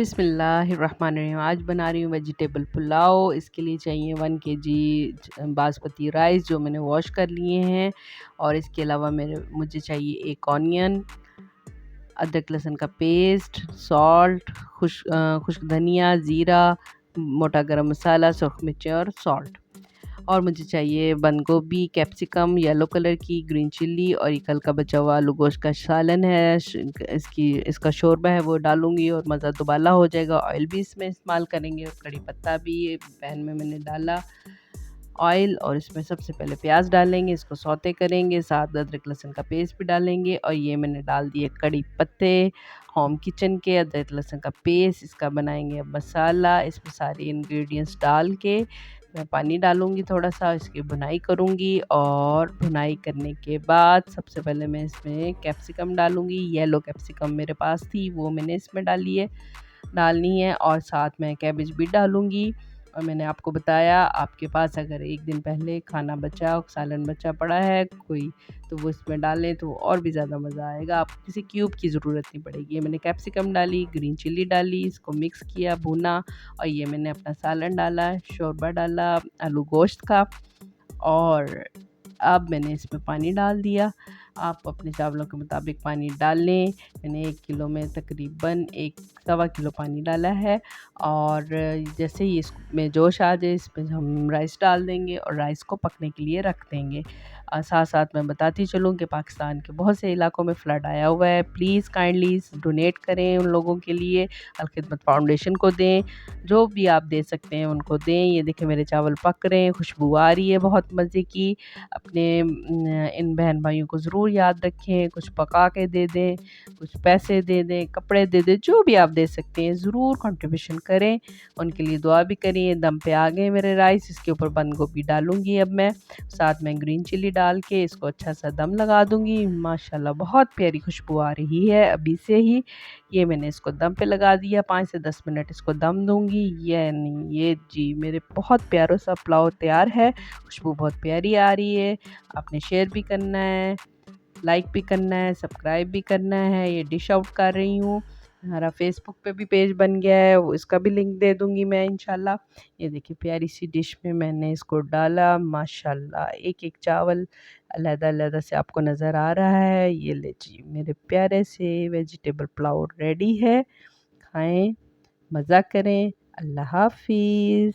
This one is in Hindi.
बिस्मिल्लाहिर्रहमानिर्रहीम। आज बना रही हूँ वेजिटेबल पुलाव। इसके लिए चाहिए 1 केजी बासमती राइस जो मैंने वॉश कर लिए हैं, और इसके अलावा मुझे चाहिए 1 ऑनियन, अदरक लहसुन का पेस्ट, सॉल्ट, खुश्क धनिया, ज़ीरा, मोटा गरम मसाला, सुरख मिर्च और सॉल्ट। और मुझे चाहिए बंद गोभी, कैप्सिकम, येलो कलर की ग्रीन चिल्ली, और ये कल का बचा हुआ आलू गोश्त का सालन है। इसका शोरबा है वो डालूंगी और मज़ा दुबाला हो जाएगा। ऑयल भी इसमें इस्तेमाल करेंगे और कड़ी पत्ता भी पैन में मैंने डाला ऑयल, और इसमें सबसे पहले प्याज डालेंगे, इसको सौते करेंगे, साथ अदरक लहसुन का पेस्ट भी डालेंगे, और ये मैंने डाल दिए कड़ी पत्ते होम किचन के, अदरक लहसुन का पेस्ट। इसका बनाएंगे अब मसाला। इसमें सारे इंग्रेडिएंट्स डाल के मैं पानी डालूंगी, थोड़ा सा इसकी भुनाई करूंगी, और भुनाई करने के बाद सबसे पहले मैं इसमें कैप्सिकम डालूंगी। येलो कैप्सिकम मेरे पास थी, वो मैंने इसमें डालनी है, और साथ में कैबेज भी डालूंगी। और मैंने आपको बताया, आपके पास अगर एक दिन पहले खाना बचा, सालन बचा पड़ा है कोई, तो वो इसमें डालें तो और भी ज़्यादा मज़ा आएगा। आपको किसी क्यूब की ज़रूरत नहीं पड़ेगी। ये मैंने कैप्सिकम डाली, ग्रीन चिल्ली डाली, इसको मिक्स किया, भुना, और ये मैंने अपना सालन डाला, शोरबा डाला आलू गोश्त का, और अब मैंने इसमें पानी डाल दिया। आप अपने चावलों के मुताबिक पानी डाल लें। मैंने 1 किलो में तकरीबन 1 सवा किलो पानी डाला है, और जैसे ही इसमें जोश आ जाए इसमें हम राइस डाल देंगे और राइस को पकने के लिए रख देंगे। साथ साथ मैं बताती चलूँ कि पाकिस्तान के बहुत से इलाकों में फ़्लड आया हुआ है। प्लीज़ काइंडली डोनेट करें उन लोगों के लिए, अल खिदमत फाउंडेशन को दें, जो भी आप दे सकते हैं उनको दें। ये देखें मेरे चावल पक रहे हैं, खुशबू आ रही है बहुत मज़े की। अपने इन बहन भाइयों को ज़रूर याद रखें, कुछ पका के दे दें, कुछ पैसे दे दें, कपड़े दे दें, जो भी आप दे सकते हैं ज़रूर कंट्रीब्यूशन करें। उनके लिए दुआ भी करिए। दम पे आ गए मेरे राइस, इसके ऊपर बंद गोभी डालूंगी अब मैं, साथ में ग्रीन चिल्ली डाल के इसको अच्छा सा दम लगा दूंगी। माशाल्लाह बहुत प्यारी खुशबू आ रही है अभी से ही। ये मैंने इसको दम पे लगा दिया, 5 से 10 मिनट इसको दम दूंगी। ये जी मेरे बहुत प्यारा सा पुलाव तैयार है। खुशबू बहुत प्यारी आ रही है। आपने शेयर भी करना है, लाइक भी करना है, सब्सक्राइब भी करना है। ये डिश आउट कर रही हूँ, हमारा फेसबुक पे भी पेज बन गया है, वो इसका भी लिंक दे दूंगी मैं इंशाल्लाह। ये देखिए प्यारी सी डिश में मैंने इसको डाला। माशाल्लाह एक एक चावल अलग-अलग से आपको नज़र आ रहा है। ये ले जी मेरे प्यारे से वेजिटेबल पुलाव रेडी है। खाएं, मज़ा करें। अल्लाह हाफिज़।